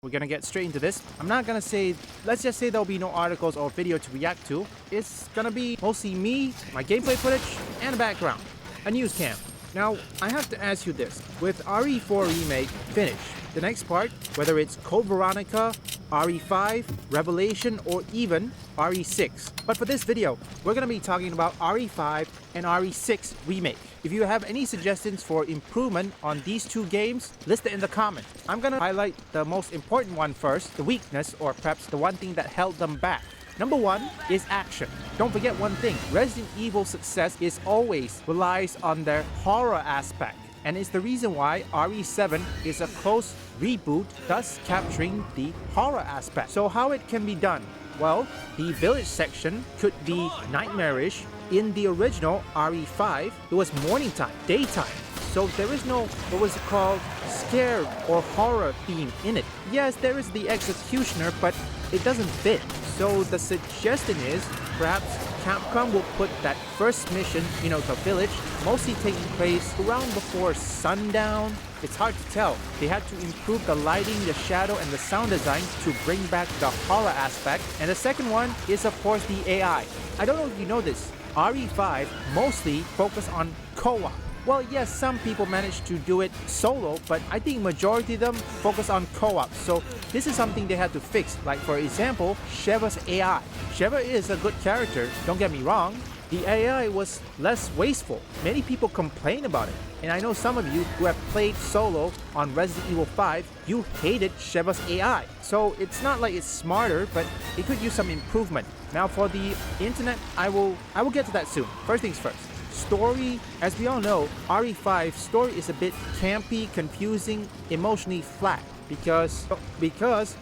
We're gonna get straight into this. I'm not gonna say, let's just say there'll be no articles or video to react to. It's gonna be mostly me, my gameplay footage, and a background. A news cam. Now, I have to ask you this. With RE4 Remake finished, the next part, whether it's Code Veronica, RE5, Revelation, or even RE6. But for this video, we're gonna be talking about RE5 and RE6 Remake. If you have any suggestions for improvement on these two games, list it in the comments. I'm gonna highlight the most important one first, the weakness, or perhaps the one thing that held them back. Number one is action. Don't forget one thing, Resident Evil's success is always relies on their horror aspect. And it's the reason why RE7 is a close reboot, thus capturing the horror aspect. So how it can be done? Well, the village section could be nightmarish. In the original RE5, it was morning time, daytime. So there is no, what was it called, scare or horror theme in it. Yes, there is the executioner, but it doesn't fit. So the suggestion is, perhaps Capcom will put that first mission, the village, mostly taking place around before sundown. It's hard to tell. They had to improve the lighting, the shadow, and the sound design to bring back the horror aspect. And the second one is, of course, the AI. I don't know if you know this. RE5 mostly focus on co-op. Well, yes, some people manage to do it solo, but I think majority of them focus on co-op. So this is something they had to fix. Like for example, Sheva's AI. Sheva is a good character, don't get me wrong. The AI was less wasteful. Many people complain about it. And I know some of you who have played solo on Resident Evil 5, you hated Sheva's AI. So it's not like it's smarter, but it could use some improvement. Now for the internet, I will get to that soon. First things first. Story, as we all know, RE5 story is a bit campy, confusing, emotionally flat because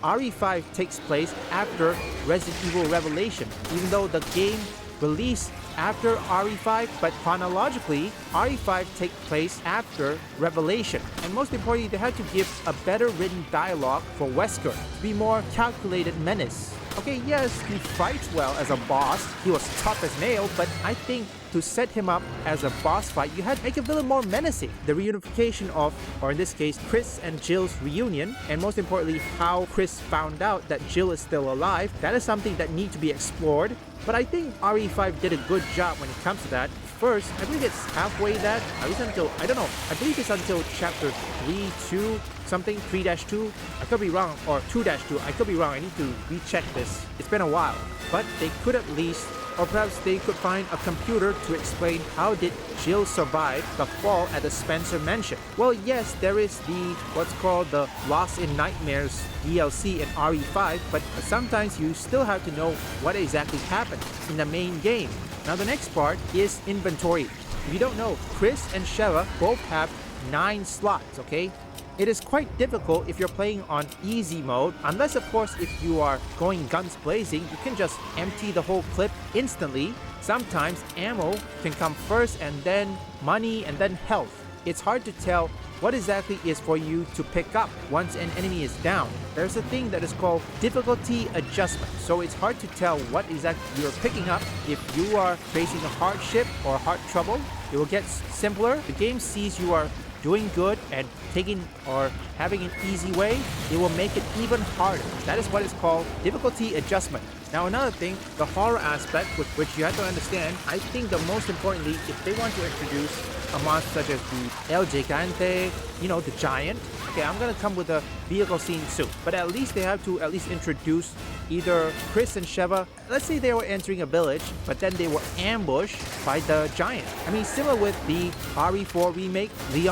RE5 takes place after Resident Evil Revelation, even though the game released after RE5, but chronologically, RE5 takes place after Revelation. And most importantly, they had to give a better written dialogue for Wesker to be more calculated menace. Okay, yes, he fights well as a boss, he was tough as nails, but I think to set him up as a boss fight, you had to make a villain more menacing. The reunification of, or in this case, Chris and Jill's reunion, and most importantly, how Chris found out that Jill is still alive, that is something that needs to be explored. But I think RE5 did a good job when it comes to that. First, I believe it's halfway that, at least until, I don't know, I believe it's until chapter 3-2, something, 3-2, I could be wrong, or 2-2, I could be wrong, I need to recheck this. It's been a while, but they could at least, or perhaps they could find a computer to explain how did Jill survive the fall at the Spencer Mansion. Well, yes, there is the, what's called the Lost in Nightmares DLC in RE5, but sometimes you still have to know what exactly happened in the main game. Now the next part is inventory. If you don't know, Chris and Sheva both have 9 slots, okay? It is quite difficult if you're playing on easy mode, unless of course if you are going guns blazing, you can just empty the whole clip instantly. Sometimes ammo can come first and then money and then health. It's hard to tell what exactly is for you to pick up once an enemy is down. There's a thing that is called difficulty adjustment, so it's hard to tell what exactly you're picking up. If you are facing a hardship or hard trouble, it will get simpler. The game sees you are doing good and taking or having an easy way, it will make it even harder. That is what is called difficulty adjustment. Now another thing, the horror aspect, which you have to understand, I think the most importantly, if they want to introduce a monster such as the El Gigante, the giant, okay, I'm gonna come with a vehicle scene soon, but at least they have to at least introduce either Chris and Sheva. Let's say they were entering a village, but then they were ambushed by the giant. I mean, similar with the RE4 remake,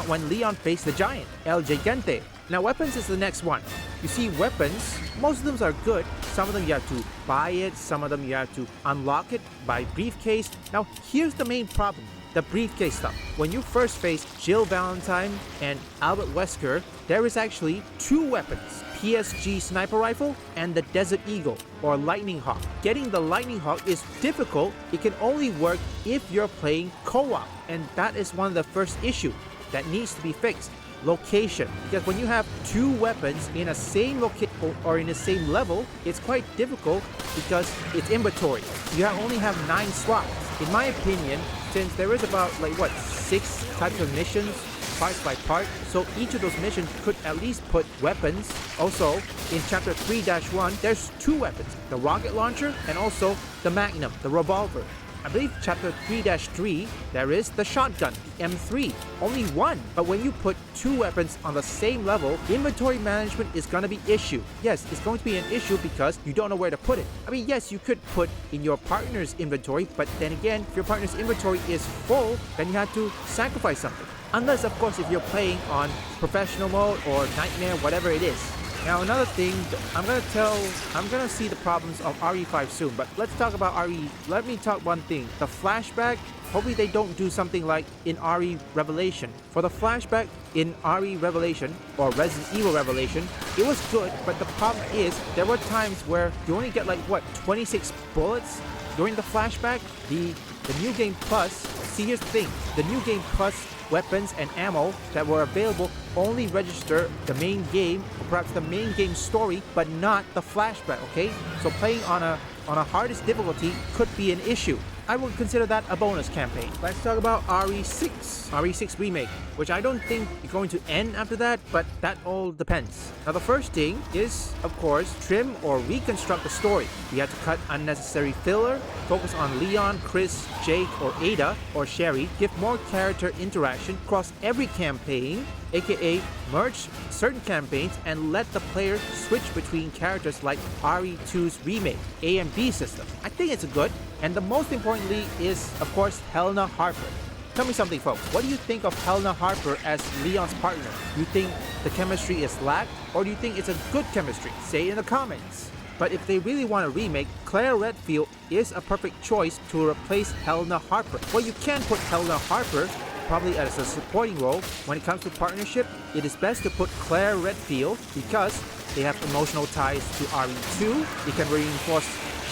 when Leon faced the giant, El Gigante. Now weapons is the next one. You see, weapons, most of them are good. Some of them you have to buy it, some of them you have to unlock it by briefcase. Now here's the main problem, the briefcase stuff. When you first face Jill Valentine and Albert Wesker, there is actually 2 weapons, PSG sniper rifle and the Desert Eagle or Lightning Hawk. Getting the Lightning Hawk is difficult. It can only work if you're playing co-op, and that is one of the first issues that needs to be fixed. Location, because when you have 2 weapons in a same location or in the same level, it's quite difficult because it's inventory. You only have 9 slots. In my opinion, since there is about 6 types of missions, parts by part, so each of those missions could at least put weapons. Also, in Chapter 3-1, there's 2 weapons, the rocket launcher and also the Magnum, the revolver. I believe Chapter 3-3, there is the shotgun, the M3. Only 1. But when you put 2 weapons on the same level, inventory management is going to be issue. Yes, it's going to be an issue because you don't know where to put it. I mean, yes, you could put in your partner's inventory, but then again, if your partner's inventory is full, then you have to sacrifice something. Unless, of course, if you're playing on professional mode or nightmare, whatever it is. Now another thing, I'm gonna see the problems of RE5 soon, but let's talk about RE. Let me talk one thing. The flashback, hopefully they don't do something like in RE Revelation. For the flashback in RE Revelation, or Resident Evil Revelation, it was good, but the problem is, there were times where you only get like, what, 26 bullets? During the flashback, the New Game Plus, see here's the thing, the New Game Plus weapons and ammo that were available only register the main game, or perhaps the main game story, but not the flashback, okay? So playing on a hardest difficulty could be an issue. I would consider that a bonus campaign. Let's talk about RE6 Remake, which I don't think is going to end after that, but that all depends. Now the first thing is, of course, trim or reconstruct the story. We have to cut unnecessary filler, focus on Leon, Chris, Jake, or Ada, or Sherry, give more character interaction across every campaign, aka merge certain campaigns and let the player switch between characters like RE2's Remake, A and B system. I think it's good, and the most importantly is, of course, Helena Harper. Tell me something, folks. What do you think of Helena Harper as Leon's partner? You think the chemistry is lacked, or do you think it's a good chemistry? Say it in the comments. But if they really want a remake, Claire Redfield is a perfect choice to replace Helena Harper. Well, you can put Helena Harper probably as a supporting role. When it comes to partnership, it is best to put Claire Redfield because they have emotional ties to RE2. It can reinforce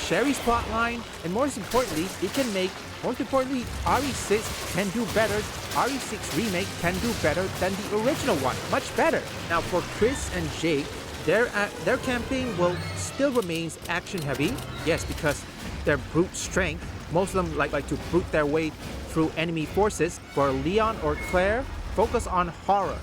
Sherry's plotline, and most importantly, RE6 can do better. RE6 Remake can do better than the original one, much better. Now for Chris and Jake, their campaign will still remains action heavy. Yes, because their brute strength, most of them like to brute their way through enemy forces. For Leon or Claire, focus on horror,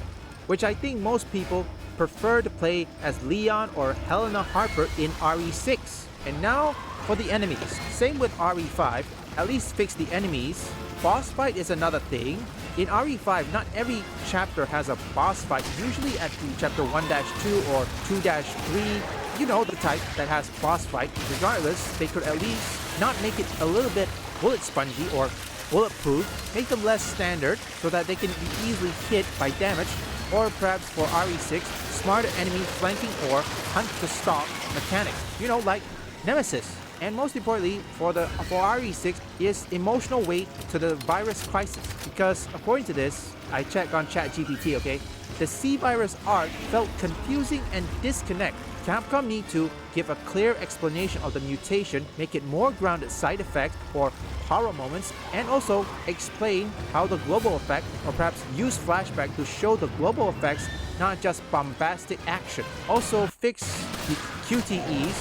which I think most people prefer to play as Leon or Helena Harper in RE6. And now for the enemies. Same with RE5, at least fix the enemies. Boss fight is another thing. In RE5, not every chapter has a boss fight. Usually at the chapter 1-2 or 2-3, you know, the type that has boss fight. Regardless, they could at least not make it a little bit bullet spongy or bulletproof, make them less standard so that they can be easily hit by damage, or perhaps for RE6, smarter enemy flanking or hunt to stop mechanics, you know, like Nemesis. And most importantly, for RE6 is emotional weight to the virus crisis, because according to this, I checked on ChatGPT, okay, the C-Virus arc felt confusing and disconnect. Capcom need to give a clear explanation of the mutation, make it more grounded side effects or horror moments, and also explain how the global effect, or perhaps use flashback to show the global effects, not just bombastic action. Also fix the QTEs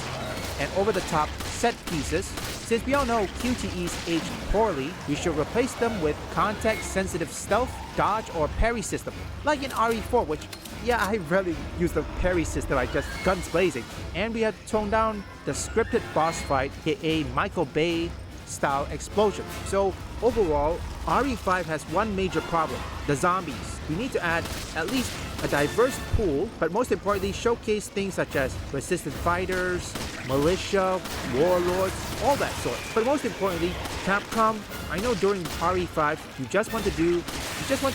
and over-the-top set pieces. Since we all know QTEs age poorly, we should replace them with context-sensitive stealth, dodge, or parry system, like in RE4, which, yeah, I rarely use the parry system, I just guns blazing. And we have to tone down the scripted boss fight, aka Michael Bay style explosion. So overall, RE5 has one major problem, the zombies. We need to add at least a diverse pool, but most importantly showcase things such as resistant fighters, militia, warlords, all that sort. But most importantly, Capcom, I know during RE5 you just want to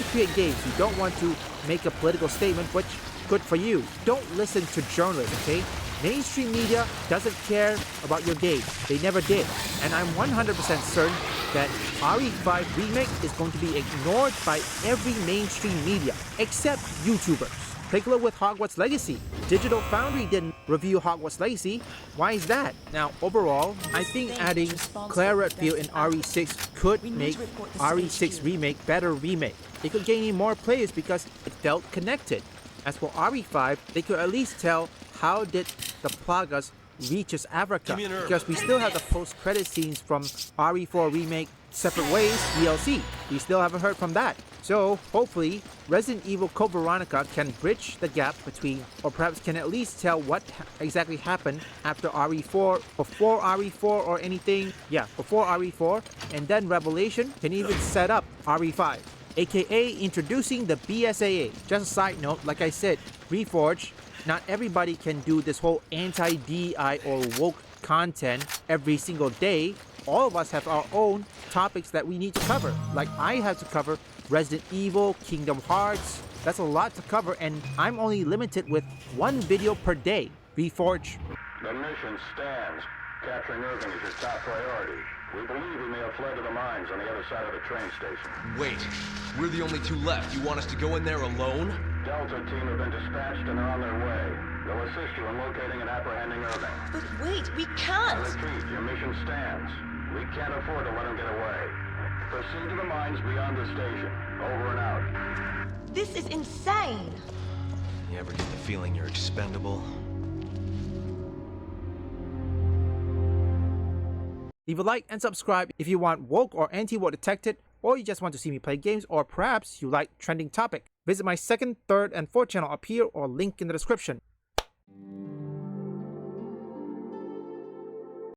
create games. You don't want to make a political statement, which good for you. Don't listen to journalists, okay? Mainstream media doesn't care about your game. They never did. And I'm 100% certain that RE5 Remake is going to be ignored by every mainstream media, except YouTubers. Take a look with Hogwarts Legacy. Digital Foundry didn't review Hogwarts Legacy. Why is that? Now, overall, I think adding Claire Redfield in RE6 could make RE6 Remake better remake. It could gain in more players because it felt connected. As for RE5, they could at least tell how did the Plagas reaches Africa, because we still have the post-credit scenes from RE4 Remake Separate Ways DLC. We still haven't heard from that. So hopefully Resident Evil Code Veronica can bridge the gap between, or perhaps can at least tell what exactly happened after RE4, before RE4 or anything, yeah, before RE4, and then Revelation can even set up RE5, aka introducing the BSAA. Just a side note, like I said, Reforged, not everybody can do this whole anti-DI or woke content every single day. All of us have our own topics that we need to cover. Like I have to cover Resident Evil, Kingdom Hearts. That's a lot to cover, and I'm only limited with one video per day. Reforge. The mission stands. Capturing Irving is your top priority. We believe he may have fled to the mines on the other side of the train station. Wait, we're the only two left. You want us to go in there alone? Delta team have been dispatched and they're on their way. They'll assist you in locating and apprehending Irving. But wait, we I can't! repeat, your mission stands. We can't afford to let him get away. Proceed to the mines beyond the station. Over and out. This is insane! You ever get the feeling you're expendable? Leave a like and subscribe if you want woke or anti-woke detected, or you just want to see me play games, or perhaps you like trending topic. Visit my second, third, and fourth channel up here or link in the description.